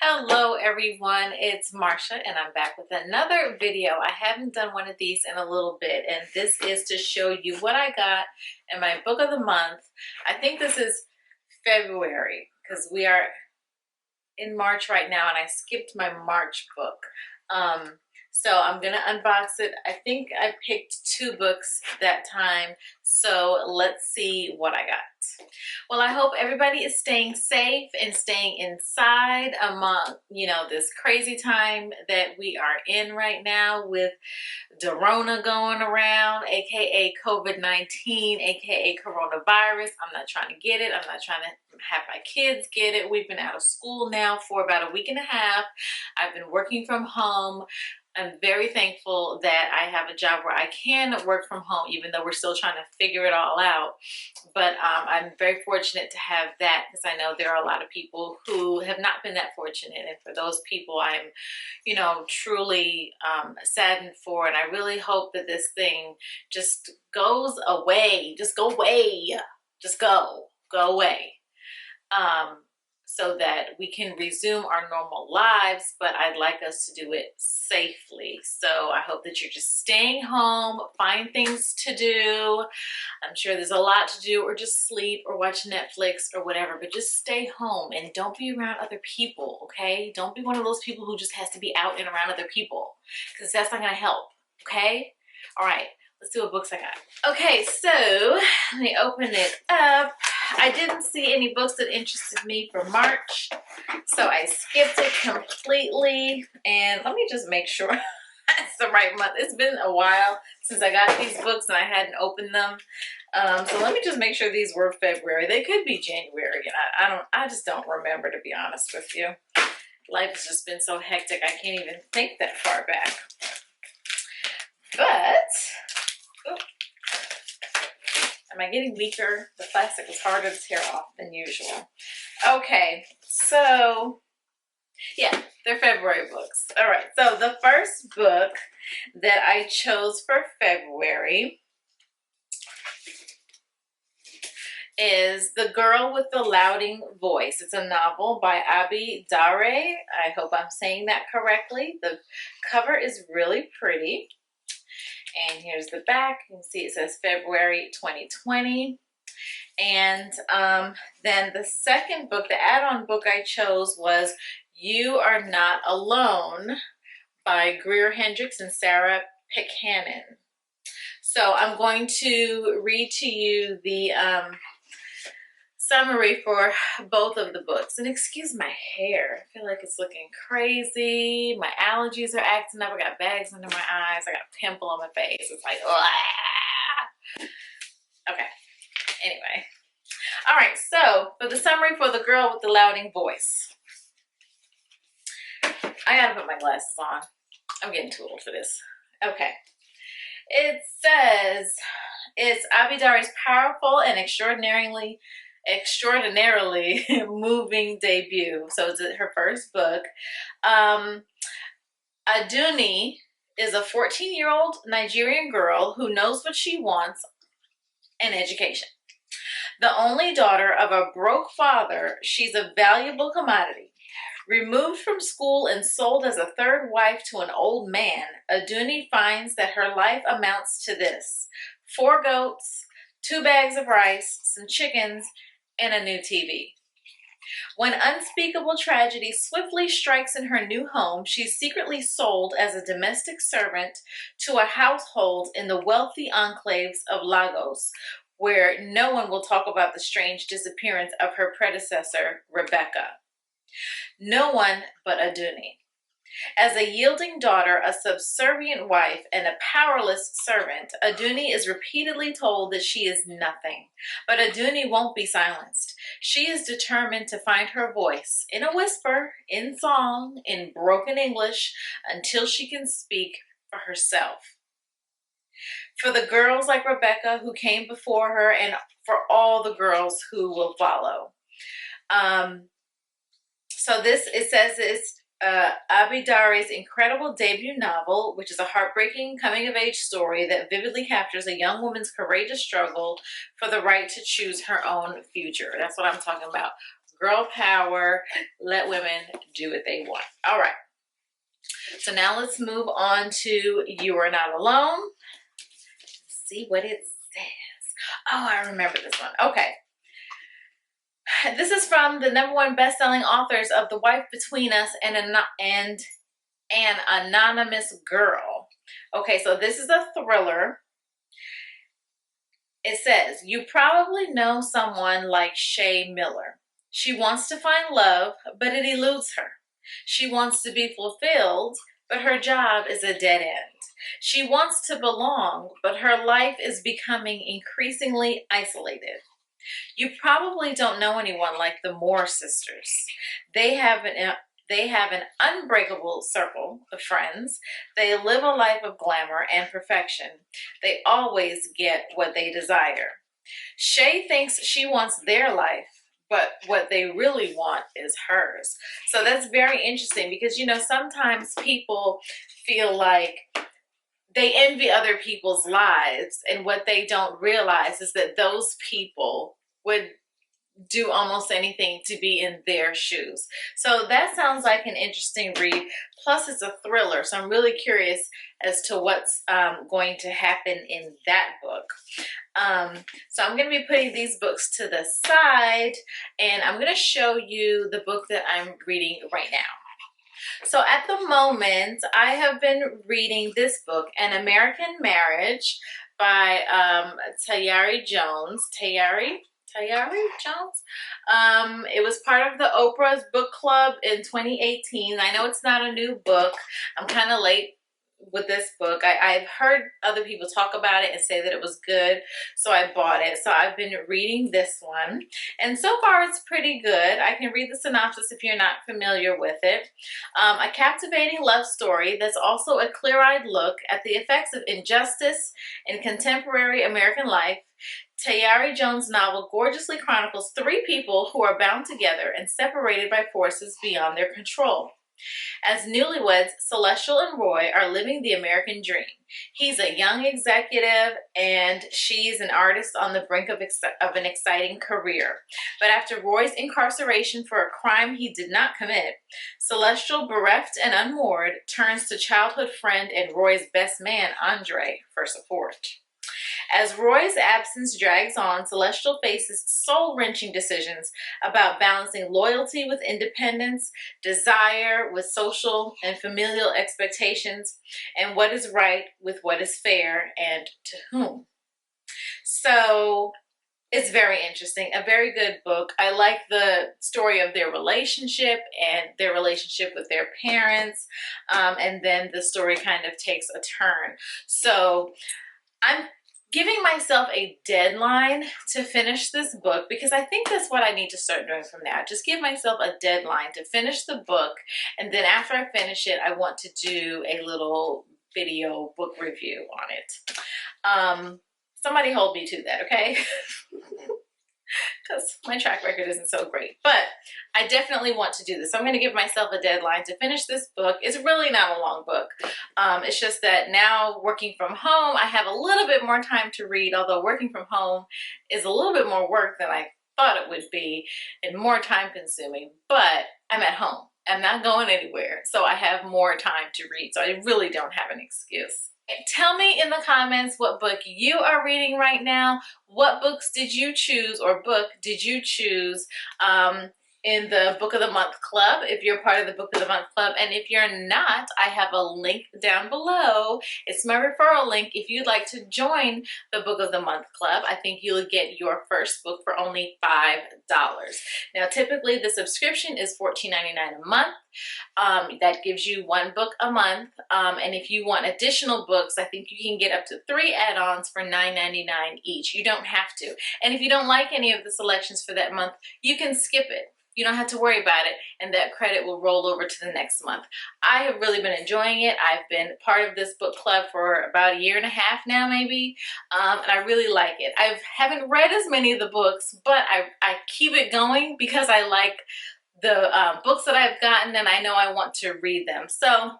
Hello everyone, it's Marsha and I'm back with another video. I haven't done one of these in a little bit, and this is to show you what I got in my book of the month. I think this is February because we are in March right now and I skipped my March book. So I'm gonna unbox it. I think I picked 2 books that time, so let's see what I got. Well, I hope everybody is staying safe and staying inside among, this crazy time that we are in right now with Dorona going around, aka COVID-19, aka coronavirus. I'm not trying to get it. I'm not trying to have my kids get it. We've been out of school now for about a week and a half. I've been working from home. I'm very thankful that I have a job where I can work from home, even though we're still trying to figure it all out. But I'm very fortunate to have that, because I know there are a lot of people who have not been that fortunate. And for those people, I'm, truly saddened for. And I really hope that this thing just goes away. Just go away. Just go away. So that we can resume our normal lives, but I'd like us to do it safely. So I hope that you're just staying home, find things to do. I'm sure there's a lot to do, or just sleep or watch Netflix or whatever, but just stay home and don't be around other people, okay? Don't be one of those people who just has to be out and around other people, because that's not gonna help, okay? All right, let's see what books I got. Okay, so let me open it up. I didn't see any books that interested me for March, so I skipped it completely. And let me just make sure it's the right month. It's been a while since I got these books and I hadn't opened them. So let me just make sure these were February. They could be January, and I just don't remember, to be honest with you. Life has just been so hectic, I can't even think that far back. But am I getting weaker? The plastic was harder to tear off than usual. Okay, so yeah, they're February books. All right, so the first book that I chose for February is The Girl with the Louding Voice. It's a novel by Abi Dare. I hope I'm saying that correctly. The cover is really pretty. And here's the back. You can see it says February 2020. And then the second book, the add-on book I chose, was You Are Not Alone by Greer Hendricks and Sarah Pickanin. So I'm going to read to you the summary for both of the books. And excuse my hair. I feel like it's looking crazy. My allergies are acting up. I got bags under my eyes. I got a pimple on my face. It's like, ugh. Okay. Anyway. All right. So for the summary for The Girl with the Louding Voice. I gotta put my glasses on. I'm getting too old for this. Okay. It says it's Abi Dare's powerful and extraordinarily moving debut. So it's her first book. Aduni is a 14-year-old Nigerian girl who knows what she wants: an education. The only daughter of a broke father, she's a valuable commodity. Removed from school and sold as a third wife to an old man, Aduni finds that her life amounts to this: 4 goats, 2 bags of rice, some chickens, and a new TV. When unspeakable tragedy swiftly strikes in her new home, she's secretly sold as a domestic servant to a household in the wealthy enclaves of Lagos, where no one will talk about the strange disappearance of her predecessor, Rebecca. No one but Aduni. As a yielding daughter, a subservient wife, and a powerless servant, Aduni is repeatedly told that she is nothing. But Aduni won't be silenced. She is determined to find her voice, in a whisper, in song, in broken English, until she can speak for herself. For the girls like Rebecca who came before her, and for all the girls who will follow. So it says it's Abi Dare's incredible debut novel, which is a heartbreaking coming-of-age story that vividly captures a young woman's courageous struggle for the right to choose her own future. That's what I'm talking about. Girl power. Let women do what they want. All right. So now let's move on to You Are Not Alone. Let's see what it says. Oh, I remember this one. Okay. This is from the #1 best-selling authors of The Wife Between Us and An Anonymous Girl. Okay, so this is a thriller. It says, you probably know someone like Shay Miller. She wants to find love, but it eludes her. She wants to be fulfilled, but her job is a dead end. She wants to belong, but her life is becoming increasingly isolated. You probably don't know anyone like the Moore sisters. They have an unbreakable circle of friends. They live a life of glamour and perfection. They always get what they desire. Shay thinks she wants their life, but what they really want is hers. So that's very interesting because, you know, sometimes people feel like they envy other people's lives, and what they don't realize is that those people would do almost anything to be in their shoes. So that sounds like an interesting read. Plus it's a thriller, so I'm really curious as to what's going to happen in that book. So I'm going to be putting these books to the side, and I'm going to show you the book that I'm reading right now. So at the moment, I have been reading this book, An American Marriage by Tayari Jones. Tayari Jones. It was part of the Oprah's book club in 2018. I know it's not a new book. I'm kind of late with this book. I've heard other people talk about it and say that it was good, so I bought it. So I've been reading this one, and so far it's pretty good. I can read the synopsis if you're not familiar with it. A captivating love story that's also a clear-eyed look at the effects of injustice in contemporary American life. Tayari Jones' novel gorgeously chronicles three people who are bound together and separated by forces beyond their control. As newlyweds, Celestial and Roy are living the American dream. He's a young executive and she's an artist on the brink of an exciting career. But after Roy's incarceration for a crime he did not commit, Celestial, bereft and unmoored, turns to childhood friend and Roy's best man, Andre, for support. As Roy's absence drags on, Celestial faces soul-wrenching decisions about balancing loyalty with independence, desire with social and familial expectations, and what is right with what is fair and to whom. So it's very interesting, a very good book. I like the story of their relationship and their relationship with their parents, and then the story kind of takes a turn. So I'm giving myself a deadline to finish this book because I think that's what I need to start doing from now. Just give myself a deadline to finish the book, and then after I finish it, I want to do a little video book review on it. Somebody hold me to that, okay? Because my track record isn't so great, but I definitely want to do this. So I'm going to give myself a deadline to finish this book. It's really not a long book. It's just that now working from home, I have a little bit more time to read, although working from home is a little bit more work than I thought it would be and more time consuming, but I'm at home. I'm not going anywhere, so I have more time to read, so I really don't have an excuse. Tell me in the comments what book you are reading right now. What books did you choose, or book did you choose in the Book of the Month Club, if you're part of the Book of the Month Club. And if you're not, I have a link down below. It's my referral link. If you'd like to join the Book of the Month Club, I think you'll get your first book for only $5. Now, typically the subscription is $14.99 a month. That gives you one book a month. And if you want additional books, I think you can get up to 3 add-ons for $9.99 each. You don't have to. And if you don't like any of the selections for that month, you can skip it. You don't have to worry about it, and that credit will roll over to the next month. I have really been enjoying it. I've been part of this book club for about 1.5 years now, maybe, and I really like it. I haven't read as many of the books, but I keep it going because I like the books that I've gotten, and I know I want to read them. So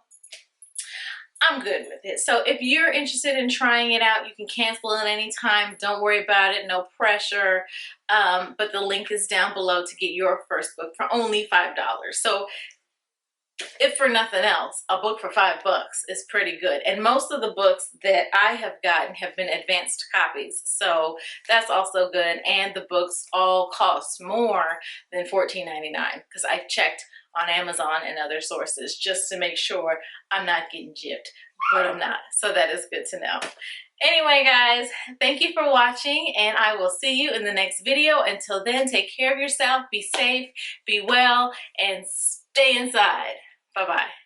I'm good with it. So if you're interested in trying it out, you can cancel it anytime. Don't worry about it. No pressure. But the link is down below to get your first book for only $5. So if for nothing else, a book for $5 is pretty good. And most of the books that I have gotten have been advanced copies, so that's also good. And the books all cost more than $14.99 because I checked on Amazon and other sources just to make sure I'm not getting gypped, but I'm not. So that is good to know. Anyway, guys, thank you for watching, and I will see you in the next video. Until then, take care of yourself, be safe, be well, and stay inside. Bye-bye.